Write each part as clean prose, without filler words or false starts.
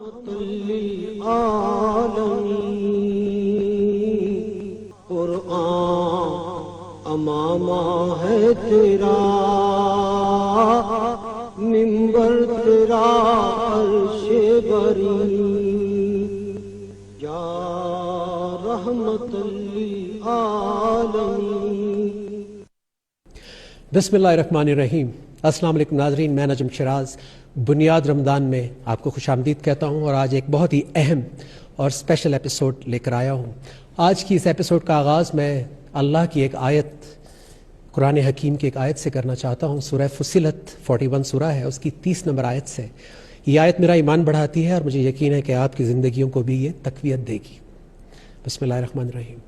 قرآن امامہ ہے تیرا، منبر تیرا عرش بری، یا رحمت للعالمین۔ بسم اللہ الرحمن الرحیم۔ السلام علیکم ناظرین، میں نجم شراز بنیاد رمضان میں آپ کو خوش آمدید کہتا ہوں، اور آج ایک بہت ہی اہم اور اسپیشل ایپیسوڈ لے کر آیا ہوں۔ آج کی اس ایپیسوڈ کا آغاز میں اللہ کی ایک آیت، قرآن حکیم کی ایک آیت سے کرنا چاہتا ہوں۔ سورہ فصلت 41 سورہ ہے، اس کی 30 نمبر آیت سے۔ یہ آیت میرا ایمان بڑھاتی ہے اور مجھے یقین ہے کہ آپ کی زندگیوں کو بھی یہ تقویت دے گی۔ بسم اللہ الرحمن الرحیم۔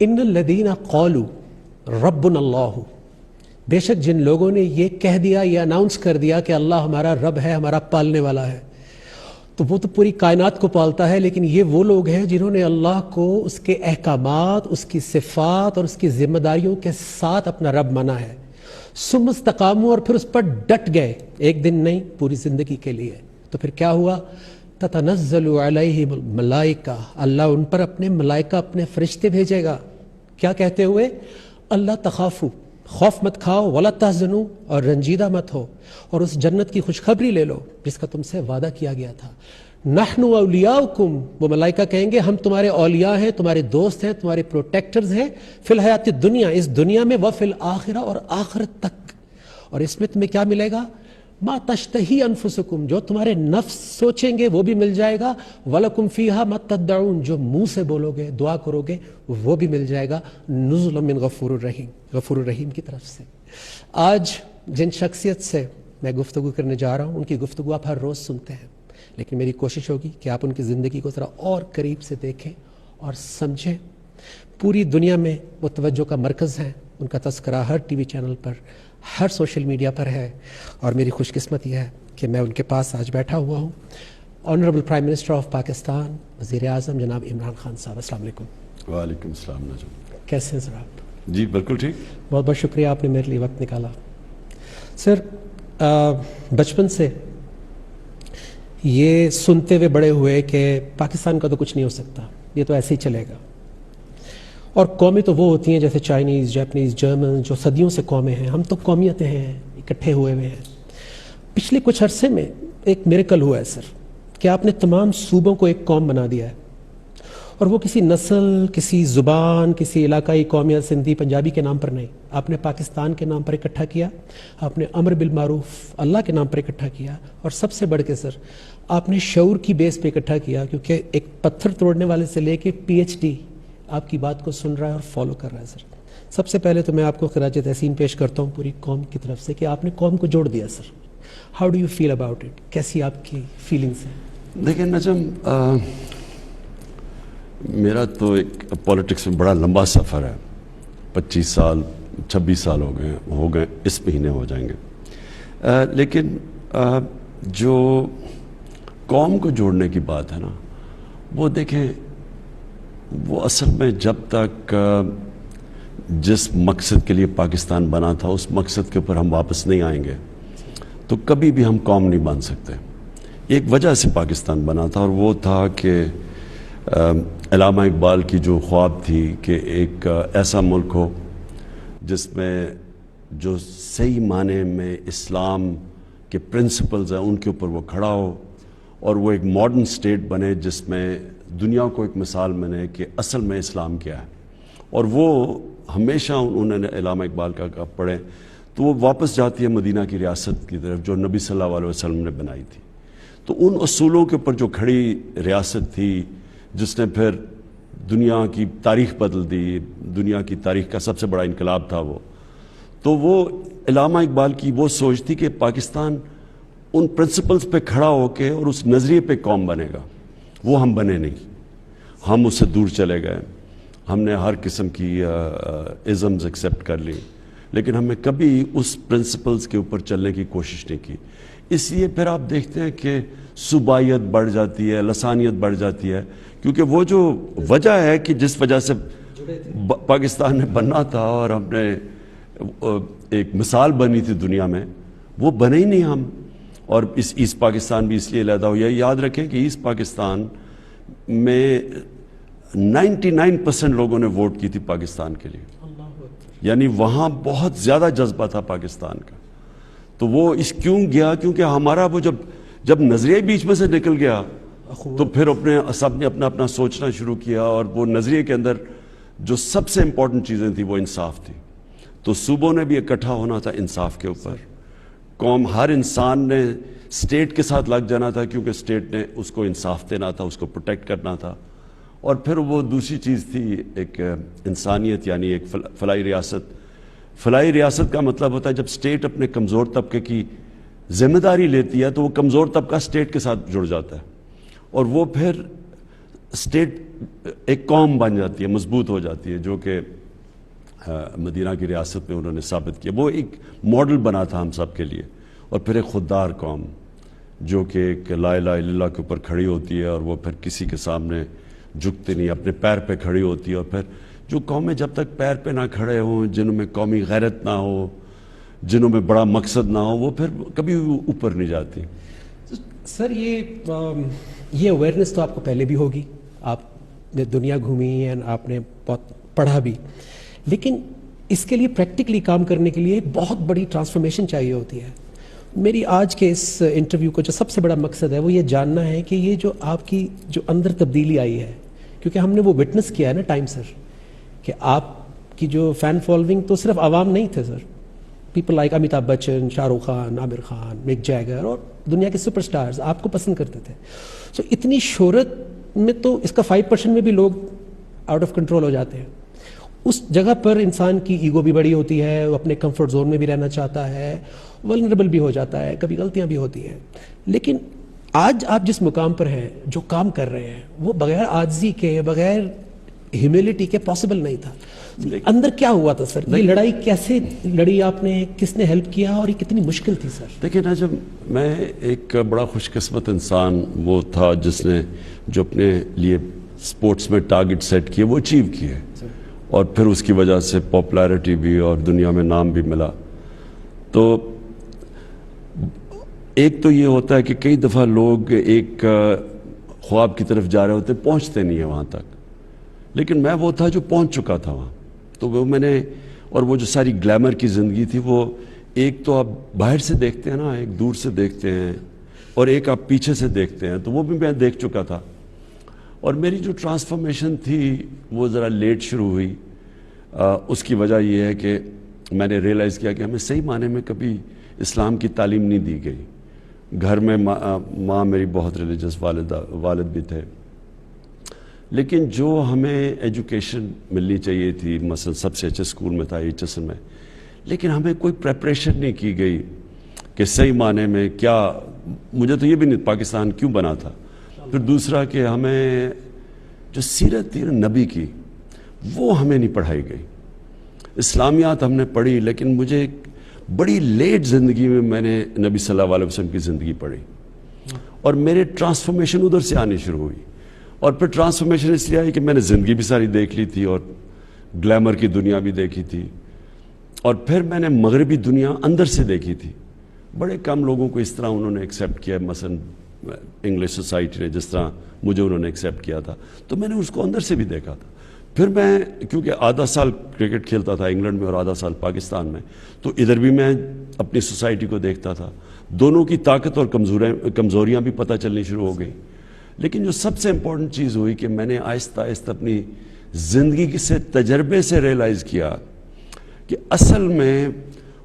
ان الذین قالوا ربنا اللہ، بے شک جن لوگوں نے یہ کہہ دیا، یہ اناؤنس کر دیا کہ اللہ ہمارا رب ہے، ہمارا پالنے والا ہے، تو وہ تو پوری کائنات کو پالتا ہے، لیکن یہ وہ لوگ ہیں جنہوں نے اللہ کو اس کے احکامات، اس کی صفات اور اس کی ذمہ داریوں کے ساتھ اپنا رب مانا ہے، ثم استقاموا، اور پھر اس پر ڈٹ گئے، ایک دن نہیں پوری زندگی کے لیے۔ تو پھر کیا ہوا؟ تتنزل علیہم الملائکہ، اللہ ان پر اپنے ملائکہ، اپنے فرشتے بھیجے گا، کیا کہتے ہوئے؟ اللہ تخافوا، خوف مت کھاؤ، ولا تحزنوا، اور رنجیدہ مت ہو، اور اس جنت کی خوشخبری لے لو جس کا تم سے وعدہ کیا گیا تھا۔ نحن اولیاؤکم، وہ ملائکہ کہیں گے ہم تمہارے اولیاء ہیں، تمہارے دوست ہیں، تمہارے پروٹیکٹرز ہیں، فی الحیات الدنیا، اس دنیا میں، وفی الآخرہ، اور آخرت تک۔ اور اس میں تمہیں کیا ملے گا؟ ما تشتہی انفسکم، جو تمہارے نفس سوچیں گے وہ بھی مل جائے گا، ولکم فیہا ما تدعون، جو منہ سے بولو گے، دعا کرو گے، وہ بھی مل جائے گا، نزلا من غفور الرحیم، غفور الرحیم کی طرف سے۔ آج جن شخصیت سے میں گفتگو کرنے جا رہا ہوں، ان کی گفتگو آپ ہر روز سنتے ہیں، لیکن میری کوشش ہوگی کہ آپ ان کی زندگی کو ذرا اور قریب سے دیکھیں اور سمجھیں۔ پوری دنیا میں وہ توجہ کا مرکز ہیں، ان کا تذکرہ ہر ٹی وی چینل پر، ہر سوشل میڈیا پر ہے، اور میری خوش قسمتی ہے کہ میں ان کے پاس آج بیٹھا ہوا ہوں۔ Honourable prime minister of Pakistan, وزیر اعظم جناب عمران خان صاحب، السلام علیکم۔ وعلیکم السلام نجم، کیسے ہیں سر آپ؟ جی بالکل ٹھیک۔ بہت بہت شکریہ، آپ نے میرے لیے وقت نکالا۔ سر، بچپن سے یہ سنتے ہوئے بڑے ہوئے کہ پاکستان کا تو کچھ نہیں ہو سکتا، یہ تو ایسے ہی چلے گا، اور قومیں تو وہ ہوتی ہیں جیسے چائنیز، جاپنیز، جرمن، جو صدیوں سے قومیں ہیں، ہم تو قومیتیں ہیں، اکٹھے ہوئے ہوئے ہیں۔ پچھلے کچھ عرصے میں ایک میریکل ہوا ہے سر، کہ آپ نے تمام صوبوں کو ایک قوم بنا دیا ہے، اور وہ کسی نسل، کسی زبان، کسی علاقائی قومیت، سندھی، پنجابی کے نام پر نہیں، آپ نے پاکستان کے نام پر اکٹھا کیا، آپ نے امر بالمعروف اللہ کے نام پر اکٹھا کیا، اور سب سے بڑھ کے سر آپ نے شعور کی بیس پہ اکٹھا کیا، کیونکہ ایک پتھر توڑنے والے سے لے کے PhD آپ کی بات کو سن رہا ہے اور فالو کر رہا ہے سر۔ سب سے پہلے تو میں آپ کو خراج تحسین پیش کرتا ہوں پوری قوم کی طرف سے کہ آپ نے قوم کو جوڑ دیا sir. How do you feel about it? کیسی آپ کی فیلنگس ہیں؟ دیکھیں نجم، میرا تو ایک پولیٹکس میں بڑا لمبا سفر ہے، 25 سال 26 سال ہو گئے، اس مہینے ہو جائیں گے، لیکن جو قوم کو جوڑنے کی بات ہے نا، وہ دیکھیں، وہ اصل میں جب تک جس مقصد کے لیے پاکستان بنا تھا اس مقصد کے اوپر ہم واپس نہیں آئیں گے تو کبھی بھی ہم قوم نہیں بن سکتے۔ ایک وجہ سے پاکستان بنا تھا، اور وہ تھا کہ علامہ اقبال کی جو خواب تھی کہ ایک ایسا ملک ہو جس میں جو صحیح معنی میں اسلام کے پرنسپلز ہیں ان کے اوپر وہ کھڑا ہو، اور وہ ایک ماڈرن سٹیٹ بنے جس میں دنیا کو ایک مثال بنے کہ اصل میں اسلام کیا ہے۔ اور وہ ہمیشہ انہوں نے علامہ اقبال کا پڑھے تو وہ واپس جاتی ہے مدینہ کی ریاست کی طرف جو نبی صلی اللہ علیہ وسلم نے بنائی تھی۔ تو ان اصولوں کے اوپر جو کھڑی ریاست تھی، جس نے پھر دنیا کی تاریخ بدل دی، دنیا کی تاریخ کا سب سے بڑا انقلاب تھا وہ، تو وہ علامہ اقبال کی وہ سوچ تھی کہ پاکستان ان پرنسپلز پہ کھڑا ہو کے اور اس نظریے پہ قوم بنے گا۔ وہ ہم بنے نہیں، ہم اس سے دور چلے گئے، ہم نے ہر قسم کی ازمز ایکسیپٹ کر لی، لیکن ہمیں کبھی اس پرنسپلز کے اوپر چلنے کی کوشش نہیں کی۔ اس لیے پھر آپ دیکھتے ہیں کہ صوبائیت بڑھ جاتی ہے، لسانیت بڑھ جاتی ہے، کیونکہ وہ جو وجہ ہے کہ جس وجہ سے پاکستان نے بننا تھا اور ہم نے ایک مثال بنی تھی دنیا میں، وہ بنے ہی نہیں ہم۔ اور اس ایسٹ پاکستان بھی اس لیے علیحدہ ہو. یہ یاد رکھیں کہ ایسٹ پاکستان میں 99% لوگوں نے ووٹ کی تھی پاکستان کے لیے, یعنی وہاں بہت زیادہ جذبہ تھا پاکستان کا. تو وہ اس کیوں گیا, کیونکہ ہمارا وہ جب نظریہ بیچ میں سے نکل گیا تو پھر سب نے اپنا اپنا سوچنا شروع کیا, اور وہ نظریے کے اندر جو سب سے امپورٹنٹ چیزیں تھیں وہ انصاف تھی. تو صوبوں نے بھی اکٹھا ہونا تھا انصاف کے اوپر, قوم ہر انسان نے اسٹیٹ کے ساتھ لگ جانا تھا کیونکہ اسٹیٹ نے اس کو انصاف دینا تھا, اس کو پروٹیکٹ کرنا تھا. اور پھر وہ دوسری چیز تھی ایک انسانیت, یعنی ایک فلاحی ریاست. فلاحی ریاست کا مطلب ہوتا ہے جب اسٹیٹ اپنے کمزور طبقے کی ذمہ داری لیتی ہے تو وہ کمزور طبقہ اسٹیٹ کے ساتھ جڑ جاتا ہے, اور وہ پھر اسٹیٹ ایک قوم بن جاتی ہے, مضبوط ہو جاتی ہے, جو کہ مدینہ کی ریاست میں انہوں نے ثابت کیا. وہ ایک ماڈل بنا تھا ہم سب کے لیے. اور پھر ایک خوددار قوم جو کہ ایک لا الہ الا اللہ کے اوپر کھڑی ہوتی ہے, اور وہ پھر کسی کے سامنے جھکتے نہیں, اپنے پیر پہ کھڑی ہوتی ہے. اور پھر جو قومیں جب تک پیر پہ نہ کھڑے ہوں, جنہوں میں قومی غیرت نہ ہو, جنہوں میں بڑا مقصد نہ ہو, وہ پھر کبھی اوپر نہیں جاتی. سر یہ اویئرنیس تو آپ کو پہلے بھی ہوگی, آپ نے دنیا گھومی ہے, آپ نے بہت پڑھا بھی, لیکن اس کے لیے پریکٹیکلی کام کرنے کے لیے ایک بہت بڑی ٹرانسفارمیشن چاہیے ہوتی ہے. میری آج کے اس انٹرویو کا جو سب سے بڑا مقصد ہے وہ یہ جاننا ہے کہ یہ جو آپ کی جو اندر تبدیلی آئی ہے, کیونکہ ہم نے وہ وٹنس کیا ہے نا ٹائم سر, کہ آپ کی جو فین فالوئنگ تو صرف عوام نہیں تھے سر, پیپل لائک امیتابھ بچن, شاہ رخ خان, عامر خان, مک جیگر اور دنیا کے سپر سٹارز آپ کو پسند کرتے تھے. سو اتنی شہرت میں تو اس کا 5% میں بھی لوگ آؤٹ آف کنٹرول ہو جاتے ہیں. اس جگہ پر انسان کی ایگو بھی بڑی ہوتی ہے, وہ اپنے کمفرٹ زون میں بھی رہنا چاہتا ہے, ولنریبل بھی ہو جاتا ہے, کبھی غلطیاں بھی ہوتی ہیں. لیکن آج آپ جس مقام پر ہیں, جو کام کر رہے ہیں, وہ بغیر عاجزی کے, بغیر ہیوملٹی کے پاسبل نہیں تھا. اندر کیا ہوا تھا سر, یہ لڑائی کیسے لڑی آپ نے, کس نے ہیلپ کیا, اور یہ کتنی مشکل تھی سر؟ دیکھیں نا, جب میں ایک بڑا خوش قسمت انسان وہ تھا جس نے جو اپنے لیے سپورٹس میں ٹارگٹ سیٹ کیے وہ اچیو کیے, اور پھر اس کی وجہ سے پاپولیرٹی بھی اور دنیا میں نام بھی ملا. تو ایک تو یہ ہوتا ہے کہ کئی دفعہ لوگ ایک خواب کی طرف جا رہے ہوتے, پہنچتے نہیں ہیں وہاں تک, لیکن میں وہ تھا جو پہنچ چکا تھا وہاں. تو وہ میں نے, اور وہ جو ساری گلیمر کی زندگی تھی, وہ ایک تو آپ باہر سے دیکھتے ہیں نا, ایک دور سے دیکھتے ہیں, اور ایک آپ پیچھے سے دیکھتے ہیں, تو وہ بھی میں دیکھ چکا تھا. اور میری جو ٹرانسفارمیشن تھی وہ ذرا لیٹ شروع ہوئی. اس کی وجہ یہ ہے کہ میں نے ریئلائز کیا کہ ہمیں صحیح معنی میں کبھی اسلام کی تعلیم نہیں دی گئی. گھر میں ماں میری بہت ریلیجس والد بھی تھے, لیکن جو ہمیں ایجوکیشن ملنی چاہیے تھی, مثلا سب سے اچھے اسکول میں تھا HSN میں, لیکن ہمیں کوئی پریپریشن نہیں کی گئی کہ صحیح معنی میں کیا. مجھے تو یہ بھی نہیں پاکستان کیوں بنا تھا. پھر دوسرا کہ ہمیں جو سیرت تھی نبی کی وہ ہمیں نہیں پڑھائی گئی. اسلامیات ہم نے پڑھی, لیکن مجھے بڑی لیٹ زندگی میں نے نبی صلی اللہ علیہ وسلم کی زندگی پڑھی, اور میرے ٹرانسفارمیشن ادھر سے آنی شروع ہوئی. اور پھر ٹرانسفارمیشن اس لیے آئی کہ میں نے زندگی بھی ساری دیکھ لی تھی, اور گلیمر کی دنیا بھی دیکھی تھی, اور پھر میں نے مغربی دنیا اندر سے دیکھی تھی. بڑے کم لوگوں کو اس طرح انہوں نے ایکسیپٹ کیا, مثلا انگلش سوسائٹی نے جس طرح مجھے انہوں نے ایکسیپٹ کیا تھا, تو میں نے اس کو اندر سے بھی دیکھا تھا. پھر میں کیونکہ آدھا سال کرکٹ کھیلتا تھا انگلینڈ میں اور آدھا سال پاکستان میں, تو ادھر بھی میں اپنی سوسائٹی کو دیکھتا تھا. دونوں کی طاقت اور کمزوریاں بھی پتہ چلنی شروع ہو گئی. لیکن جو سب سے امپورٹنٹ چیز ہوئی کہ میں نے آہستہ آہستہ اپنی زندگی سے تجربے سے ریئلائز کیا کہ اصل میں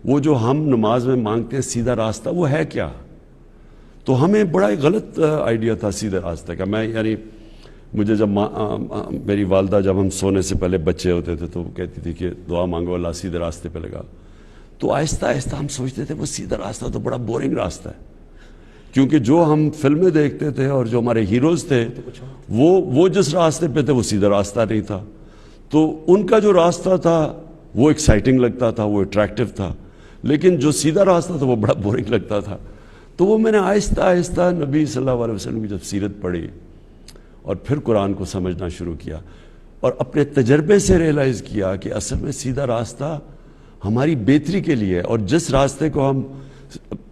وہ جو ہم نماز میں مانگتے ہیں سیدھا راستہ, وہ ہے کیا. تو ہمیں بڑا غلط آئیڈیا تھا سیدھے راستے کا. میں یعنی مجھے جب میری والدہ جب ہم سونے سے پہلے بچے ہوتے تھے تو وہ کہتی تھی کہ دعا مانگو اللہ سیدھے راستے پہ لگا. تو آہستہ آہستہ ہم سوچتے تھے وہ سیدھا راستہ تو بڑا بورنگ راستہ ہے, کیونکہ جو ہم فلمیں دیکھتے تھے اور جو ہمارے ہیروز تھے وہ جس راستے پہ تھے وہ سیدھا راستہ نہیں تھا. تو ان کا جو راستہ تھا وہ ایکسائٹنگ لگتا تھا, وہ اٹریکٹیو تھا, لیکن جو سیدھا راستہ تھا وہ بڑا بورنگ لگتا تھا. تو وہ میں نے آہستہ آہستہ نبی صلی اللہ علیہ وسلم کی جب سیرت پڑھی اور پھر قرآن کو سمجھنا شروع کیا, اور اپنے تجربے سے ریئلائز کیا کہ اصل میں سیدھا راستہ ہماری بہتری کے لیے, اور جس راستے کو ہم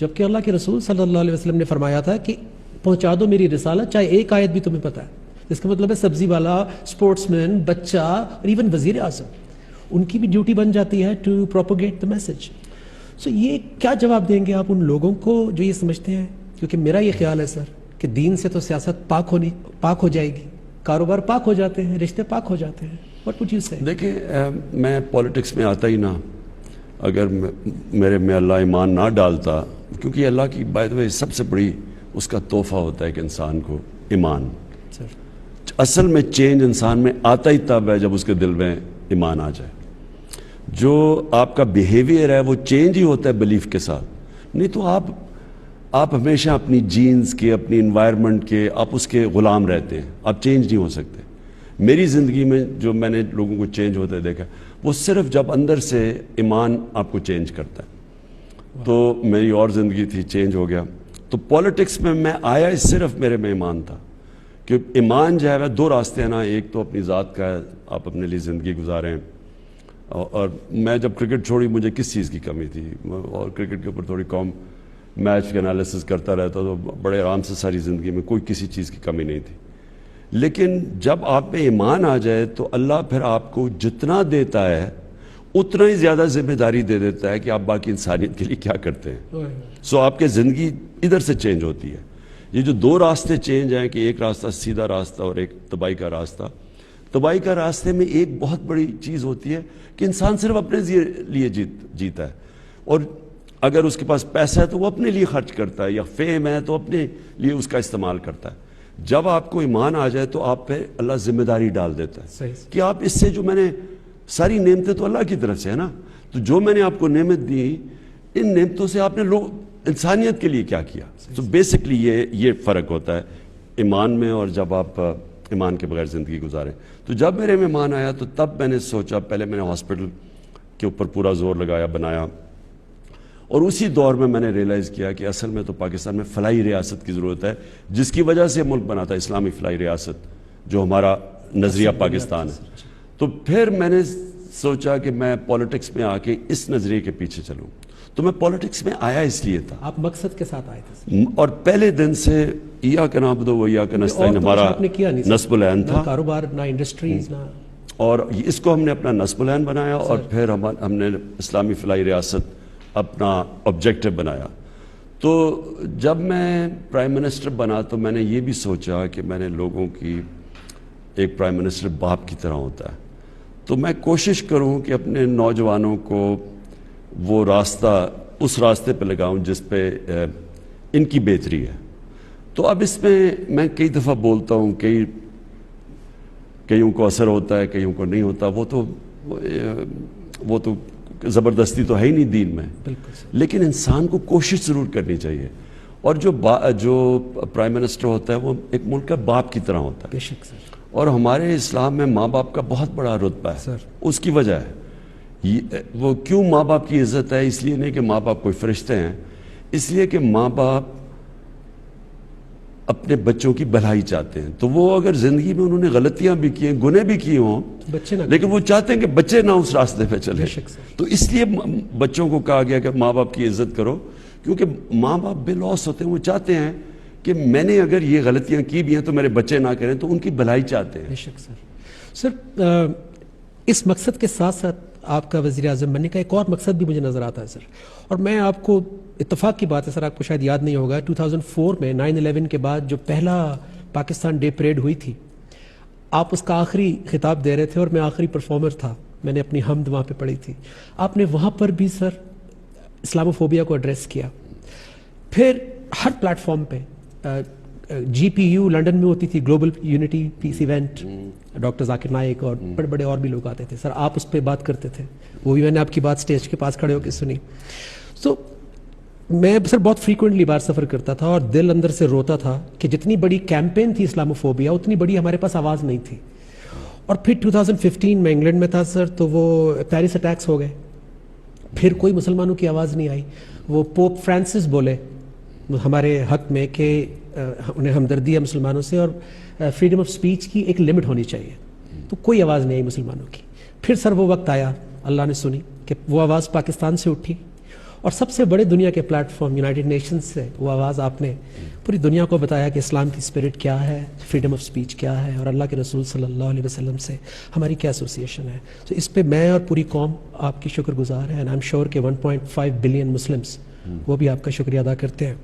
جبکہ اللہ کے رسول صلی اللہ علیہ وسلم نے فرمایا تھا کہ پہنچا دو میری رسالت چاہے ایک آیت بھی تمہیں پتہ ہے. اس کا مطلب ہے سبزی والا, اسپورٹس مین, بچہ اور ایون وزیر اعظم, ان کی بھی ڈیوٹی بن جاتی ہے ٹو پروپوگیٹ دا میسج. سو یہ کیا جواب دیں گے آپ ان لوگوں کو جو یہ سمجھتے ہیں, کیونکہ میرا یہ خیال ہے سر کہ دین سے تو سیاست پاک ہو جائے گی, کاروبار پاک ہو جاتے ہیں, رشتے پاک ہو جاتے ہیں. What would you say? دیکھیں میں پولیٹکس میں آتا ہی نہ اگر میرے میں اللہ ایمان نہ ڈالتا, کیونکہ اللہ کی بائی دا وے سب سے بڑی اس کا تحفہ ہوتا ہے کہ انسان کو ایمان. اصل میں چینج انسان میں آتا ہی تب ہے جب اس کے دل میں ایمان آ جائے. جو آپ کا بیہیویئر ہے وہ چینج ہی ہوتا ہے بلیف کے ساتھ, نہیں تو آپ ہمیشہ اپنی جینز کے, اپنی انوائرمنٹ کے, آپ اس کے غلام رہتے ہیں, آپ چینج نہیں ہو سکتے. میری زندگی میں جو میں نے لوگوں کو چینج ہوتے دیکھا وہ صرف جب اندر سے ایمان آپ کو چینج کرتا ہے. تو میری اور زندگی تھی, چینج ہو گیا. تو پولیٹکس میں آیا صرف میرے میں ایمان تھا کہ ایمان جو ہے دو راستے ہیں نا, ایک تو اپنی ذات کا ہے, آپ اپنے لیے زندگی گزاریں. اور میں جب کرکٹ چھوڑی مجھے کس چیز کی کمی تھی, اور کرکٹ کے اوپر تھوڑی میچ کے انالیسس کرتا رہتا تو بڑے آرام سے ساری زندگی میں کوئی کسی چیز کی کمی نہیں تھی. لیکن جب آپ میں ایمان آ جائے تو اللہ پھر آپ کو جتنا دیتا ہے اتنا ہی زیادہ ذمہ داری دے دیتا ہے کہ آپ باقی انسانیت کے لیے کیا کرتے ہیں. سو آپ کی زندگی ادھر سے چینج ہوتی ہے. یہ جو دو راستے چینج ہیں کہ ایک راستہ سیدھا راستہ اور ایک تباہی کا راستہ. تباہی کا راستے میں ایک بہت بڑی چیز ہوتی ہے کہ انسان صرف اپنے لیے جیتا ہے, اور اگر اس کے پاس پیسہ ہے تو وہ اپنے لیے خرچ کرتا ہے, یا فیم ہے تو اپنے لیے اس کا استعمال کرتا ہے. جب آپ کو ایمان آ جائے تو آپ پہ اللہ ذمہ داری ڈال دیتا ہے کہ آپ اس سے جو میں نے ساری نعمتیں تو اللہ کی طرف سے ہے نا, تو جو میں نے آپ کو نعمت دی ان نعمتوں سے آپ نے انسانیت کے لیے کیا کیا. تو بیسکلی یہ فرق ہوتا ہے ایمان میں اور جب آپ ایمان کے بغیر زندگی گزاریں. تو جب میرے میں ایمان آیا تو تب میں نے سوچا, پہلے میں نے ہاسپٹل کے اوپر پورا زور لگایا, بنایا, اور اسی دور میں میں نے ریئلائز کیا کہ اصل میں تو پاکستان میں فلاحی ریاست کی ضرورت ہے, جس کی وجہ سے ملک بنا تھا اسلامی فلاحی ریاست جو ہمارا نظریہ پاکستان ہے. تو پھر میں نے سوچا کہ میں پولیٹکس میں آ کے اس نظریے کے پیچھے چلوں. تو میں پولیٹکس میں آیا اس لیے تھا. آپ مقصد کے ساتھ آئے تھے اور پہلے دن سے ایاک نعبد و ایاک نستعین ہمارا نصب العین تھا, کاروبار نہ انڈسٹریز نہ, اور اس کو ہم نے اپنا نصب العین بنایا, اور پھر ہم نے اسلامی فلاحی ریاست اپنا آبجیکٹو بنایا. تو جب میں پرائم منسٹر بنا تو میں نے یہ بھی سوچا کہ میں نے لوگوں کی, ایک پرائم منسٹر باپ کی طرح ہوتا ہے, تو میں کوشش کروں کہ اپنے نوجوانوں کو وہ راستہ, اس راستے پہ لگاؤں جس پہ ان کی بہتری ہے. تو اب اس میں کئی دفعہ بولتا ہوں, کئیوں کو اثر ہوتا ہے, کئیوں کو نہیں ہوتا. وہ تو زبردستی تو ہے ہی نہیں دین میں, لیکن انسان کو کوشش ضرور کرنی چاہیے. اور جو پرائم منسٹر ہوتا ہے وہ ایک ملک کا باپ کی طرح ہوتا ہے. اور ہمارے اسلام میں ماں باپ کا بہت بڑا رتبہ ہے. اس کی وجہ ہے وہ کیوں ماں باپ کی عزت ہے, اس لیے نہیں کہ ماں باپ کوئی فرشتے ہیں, اس لیے کہ ماں باپ اپنے بچوں کی بھلائی چاہتے ہیں. تو وہ اگر زندگی میں انہوں نے غلطیاں بھی کی ہیں, گناہ بھی کیے ہوں, لیکن وہ چاہتے ہیں کہ بچے نہ اس راستے پہ چلیں. تو اس لیے بچوں کو کہا گیا کہ ماں باپ کی عزت کرو, کیونکہ ماں باپ بے لوث ہوتے ہیں. وہ چاہتے ہیں کہ میں نے اگر یہ غلطیاں کی بھی ہیں تو میرے بچے نہ کریں, تو ان کی بھلائی چاہتے ہیں. سر اس مقصد کے ساتھ ساتھ آپ کا وزیر اعظم بننے کا ایک اور مقصد بھی مجھے نظر آتا ہے سر, اور میں آپ کو, اتفاق کی بات ہے سر, آپ کو شاید یاد نہیں ہوگا, 2004 میں 9/11 کے بعد جو پہلا پاکستان ڈے پریڈ ہوئی تھی, آپ اس کا آخری خطاب دے رہے تھے اور میں آخری پرفارمر تھا. میں نے اپنی حمد وہاں پہ پڑھی تھی. آپ نے وہاں پر بھی سر اسلاموفوبیا کو ایڈریس کیا. پھر ہر پلیٹ فارم پہ GPU لنڈن میں ہوتی تھی, گلوبل یونٹی پیس ایونٹ, ڈاکٹر ذاکر نائک اور بڑے بڑے اور بھی لوگ آتے تھے سر. آپ اس پہ بات کرتے تھے, وہ بھی میں نے آپ کی بات سٹیج کے پاس کھڑے ہو کے سنی. سو میں سر بہت فریکوینٹلی باہر سفر کرتا تھا اور دل اندر سے روتا تھا کہ جتنی بڑی کیمپین تھی اسلاموفوبیا, اتنی بڑی ہمارے پاس آواز نہیں تھی. اور پھر 2015 میں انگلینڈ میں تھا سر, تو وہ پیرس اٹیکس ہو گئے, پھر کوئی مسلمانوں کی آواز نہیں آئی. وہ پوپ فرانسس بولے ہمارے حق میں کہ انہیں ہمدردی ہے مسلمانوں سے, اور فریڈم آف سپیچ کی ایک لمٹ ہونی چاہیے, تو کوئی آواز نہیں آئی مسلمانوں کی. پھر سر وہ وقت آیا, اللہ نے سنی کہ وہ آواز پاکستان سے اٹھی, اور سب سے بڑے دنیا کے پلیٹ فارم یونائٹڈ نیشنز سے وہ آواز آپ نے پوری دنیا کو بتایا کہ اسلام کی اسپرٹ کیا ہے، فریڈم آف اسپیچ کیا ہے، اور اللہ کے رسول صلی اللہ علیہ وسلم سے ہماری کیا ایسوسیشن ہے. تو اس پہ میں اور پوری قوم آپ کی شکر گزار ہے، اینڈ آئی ایم شیور کہ 1.5 بلین مسلمس وہ بھی آپ کا شکریہ ادا کرتے ہیں.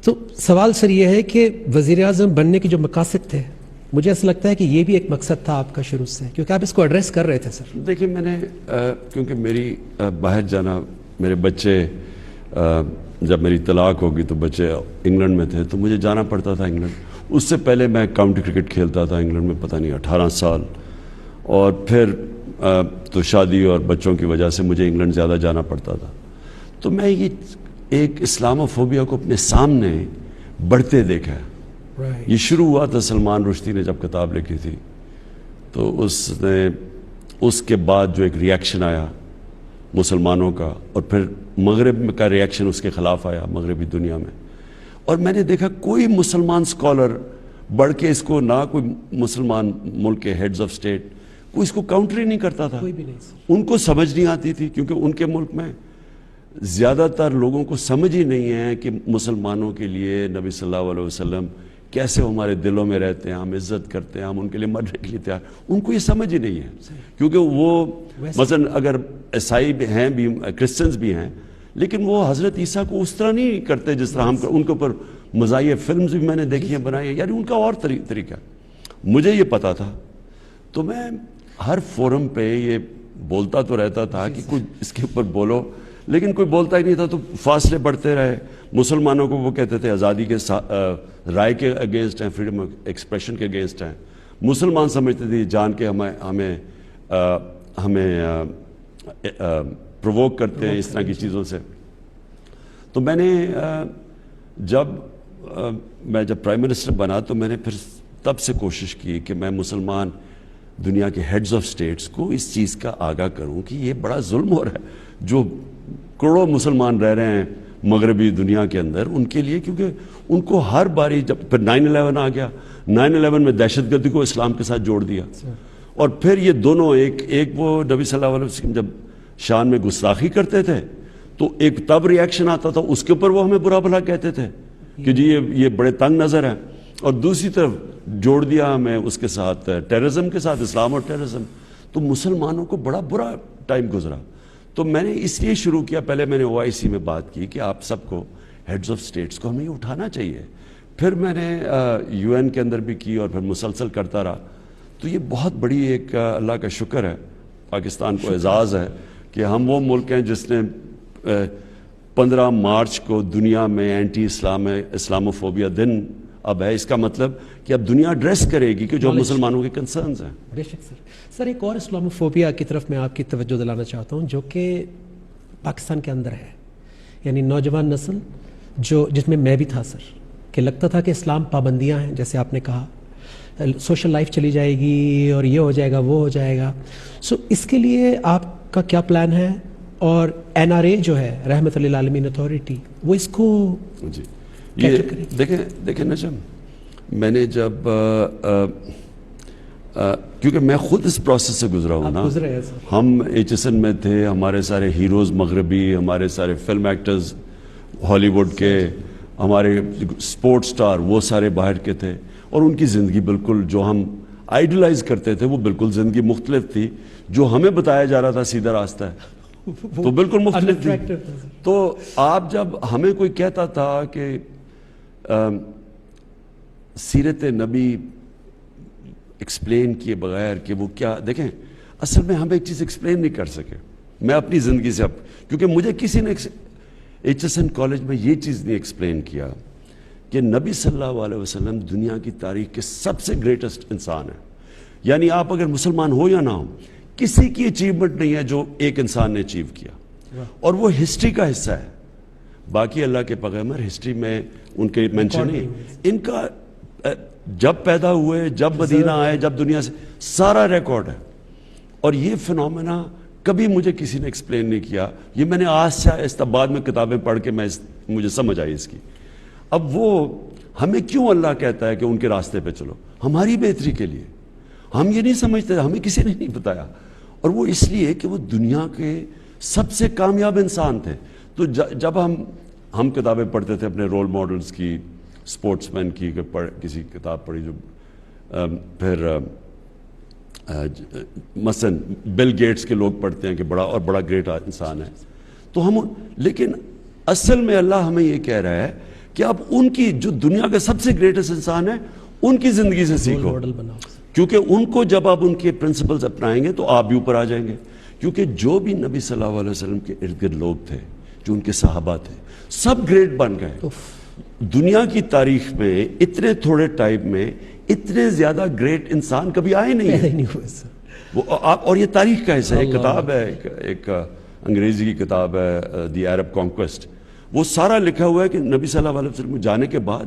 تو سوال سر یہ ہے کہ وزیر اعظم بننے کے جو مقاصد تھے، مجھے ایسا لگتا ہے کہ یہ بھی ایک مقصد تھا آپ کا شروع سے، کیونکہ آپ اس کو ایڈریس کر رہے تھے سر. دیکھیں میں نے کیونکہ میری باہر جانا، میرے بچے جب میری طلاق ہوگی تو بچے انگلینڈ میں تھے تو مجھے جانا پڑتا تھا انگلینڈ. اس سے پہلے میں کاؤنٹی کرکٹ کھیلتا تھا انگلینڈ میں، پتہ نہیں 18 سال، اور پھر تو شادی اور بچوں کی وجہ سے مجھے انگلینڈ زیادہ جانا پڑتا تھا. تو میں یہ ایک اسلاموفوبیا کو اپنے سامنے بڑھتے دیکھا ہے. یہ شروع ہوا تھا سلمان رشدی نے جب کتاب لکھی تھی، تو اس کے بعد جو ایک ریاکشن آیا مسلمانوں کا، اور پھر مغرب کا ریاکشن اس کے خلاف آیا مغربی دنیا میں، اور میں نے دیکھا کوئی مسلمان اسکالر بڑھ کے اس کو، نہ کوئی مسلمان ملک کے ہیڈز آف اسٹیٹ کوئی اس کو کاؤنٹر ہی نہیں کرتا تھا. ان کو سمجھ نہیں آتی تھی، کیونکہ ان کے ملک میں زیادہ تر لوگوں کو سمجھ ہی نہیں ہے کہ مسلمانوں کے لیے نبی صلی اللہ علیہ وسلم کیسے ہمارے دلوں میں رہتے ہیں، ہم عزت کرتے ہیں، ہم ان کے لیے مرنے کے لیے تیار. ان کو یہ سمجھ ہی نہیں ہے، کیونکہ وہ مثلا اگر عیسائی ہیں بھی، کرسچنز بھی ہیں، لیکن وہ حضرت عیسیٰ کو اس طرح نہیں کرتے جس طرح ہم. ان کے اوپر مزاحیہ فلمز بھی میں نے دیکھی ہیں، بنائی ہیں، یعنی ان کا اور طریقہ. مجھے یہ پتا تھا، تو میں ہر فورم پہ یہ بولتا تو رہتا تھا کہ کوئی اس کے اوپر بولو، لیکن کوئی بولتا ہی نہیں تھا. تو فاصلے بڑھتے رہے. مسلمانوں کو وہ کہتے تھے آزادی کے رائے کے اگینسٹ ہیں، فریڈم آف ایکسپریشن کے اگینسٹ ہیں. مسلمان سمجھتے تھے جان کے ہمیں پرووک کرتے ہیں اس طرح کی چیزوں سے. تو میں نے جب پرائم منسٹر بنا تو میں نے پھر تب سے کوشش کی کہ میں مسلمان دنیا کے ہیڈز آف سٹیٹس کو اس چیز کا آگاہ کروں کہ یہ بڑا ظلم ہو رہا ہے جو کروڑوں مسلمان رہ رہے ہیں مغربی دنیا کے اندر، ان کے لیے. کیونکہ ان کو ہر باری، جب پھر 9/11 آ گیا، 9/11 میں دہشت گردی کو اسلام کے ساتھ جوڑ دیا، اور پھر یہ دونوں ایک وہ نبی صلی اللہ علیہ وسلم جب شان میں گستاخی کرتے تھے تو ایک تب ریاکشن آتا تھا، اس کے اوپر وہ ہمیں برا بھلا کہتے تھے کہ جی یہ بڑے تنگ نظر ہیں، اور دوسری طرف جوڑ دیا ہمیں اس کے ساتھ ٹیررزم کے ساتھ، اسلام اور ٹیررزم. تو مسلمانوں کو بڑا برا ٹائم گزرا. تو میں نے اس لیے شروع کیا، پہلے میں نے OIC میں بات کی کہ آپ سب کو ہیڈز آف سٹیٹس کو ہمیں یہ اٹھانا چاہیے. پھر میں نے UN کے اندر بھی کی، اور پھر مسلسل کرتا رہا. تو یہ بہت بڑی ایک اللہ کا شکر ہے، پاکستان کو اعزاز ہے کہ ہم وہ ملک ہیں جس نے 15 مارچ کو دنیا میں اینٹی اسلاموفوبیا دن اب ہے. اس کا مطلب کہ اب دنیا ایڈریس کرے گی کہ جو مسلمانوں کے کنسرنز ہیں. بے شک سر. سر ایک اور اسلاموفوبیا کی طرف میں آپ کی توجہ دلانا چاہتا ہوں جو کہ پاکستان کے اندر ہے، یعنی نوجوان نسل جس میں بھی تھا سر، کہ لگتا تھا کہ اسلام پابندیاں ہیں، جیسے آپ نے کہا سوشل لائف چلی جائے گی اور یہ ہو جائے گا وہ ہو جائے گا. سو اس کے لیے آپ کا کیا پلان ہے؟ اور NRA جو ہے رحمت للعالمین اتھارٹی، وہ اس کو جی یہ دیکھیں نجم، میں نے جب کیونکہ میں خود اس پروسیس سے گزرا ہوں نا، ہم HSN میں تھے، ہمارے سارے ہیروز مغربی، ہمارے سارے فلم ایکٹرز ہالی ووڈ کے، ہمارے سپورٹ سٹار وہ سارے باہر کے تھے، اور ان کی زندگی بالکل جو ہم آئیڈلائز کرتے تھے وہ بالکل زندگی مختلف تھی. جو ہمیں بتایا جا رہا تھا سیدھا راستہ ہے تو بالکل مختلف تھی. تو آپ جب ہمیں کوئی کہتا تھا کہ سیرت نبی ایکسپلین کیے بغیر کہ وہ کیا، دیکھیں اصل میں ہم ایک چیز ایکسپلین نہیں کر سکے. میں اپنی زندگی سے کیونکہ مجھے کسی نے HSN کالج میں یہ چیز نہیں ایکسپلین کیا کہ نبی صلی اللہ علیہ وسلم دنیا کی تاریخ کے سب سے گریٹسٹ انسان ہیں. یعنی آپ اگر مسلمان ہو یا نہ ہو، کسی کی اچیومنٹ نہیں ہے جو ایک انسان نے اچیو کیا، اور وہ ہسٹری کا حصہ ہے. باقی اللہ کے پیغمبر ہسٹری میں ان کے مینشن نہیں، ان کا جب پیدا ہوئے، جب مدینہ آئے، جب دنیا سے سارا ریکارڈ ہے. اور یہ فنومینا کبھی مجھے کسی نے ایکسپلین نہیں کیا. یہ میں نے آج سے بعد میں کتابیں پڑھ کے مجھے سمجھ آئی اس کی. اب وہ ہمیں کیوں اللہ کہتا ہے کہ ان کے راستے پہ چلو؟ ہماری بہتری کے لیے. ہم یہ نہیں سمجھتے، ہمیں کسی نے نہیں بتایا. اور وہ اس لیے کہ وہ دنیا کے سب سے کامیاب انسان تھے. تو جب ہم کتابیں پڑھتے تھے اپنے رول ماڈلز کی, سپورٹس مین کی, کسی کتاب پڑھی جو پھر مثلا بل گیٹس کے لوگ پڑھتے ہیں کہ بڑا گریٹ انسان ہے, تو لیکن اصل میں اللہ ہمیں یہ کہہ رہا ہے کہ آپ ان کی جو دنیا کا سب سے گریٹسٹ انسان ہے ان کی زندگی سے سیکھو, کیونکہ ان کو جب آپ ان کے پرنسپلز اپنائیں گے تو آپ بھی اوپر آ جائیں گے. کیونکہ جو بھی نبی صلی اللہ علیہ وسلم کے ارد گرد لوگ تھے, جو ان کے صحابہ تھے, سب گریٹ بن گئے. دنیا کی تاریخ میں اتنے تھوڑے ٹائم میں اتنے زیادہ گریٹ انسان کبھی آئے نہیں ہیں. اور یہ تاریخ کا حصہ ہے. ایک کتاب ہے, ایک انگریزی کی کتاب ہے, دی عرب کانکویسٹ. وہ سارا لکھا ہوا ہے کہ نبی صلی اللہ علیہ وسلم جانے کے بعد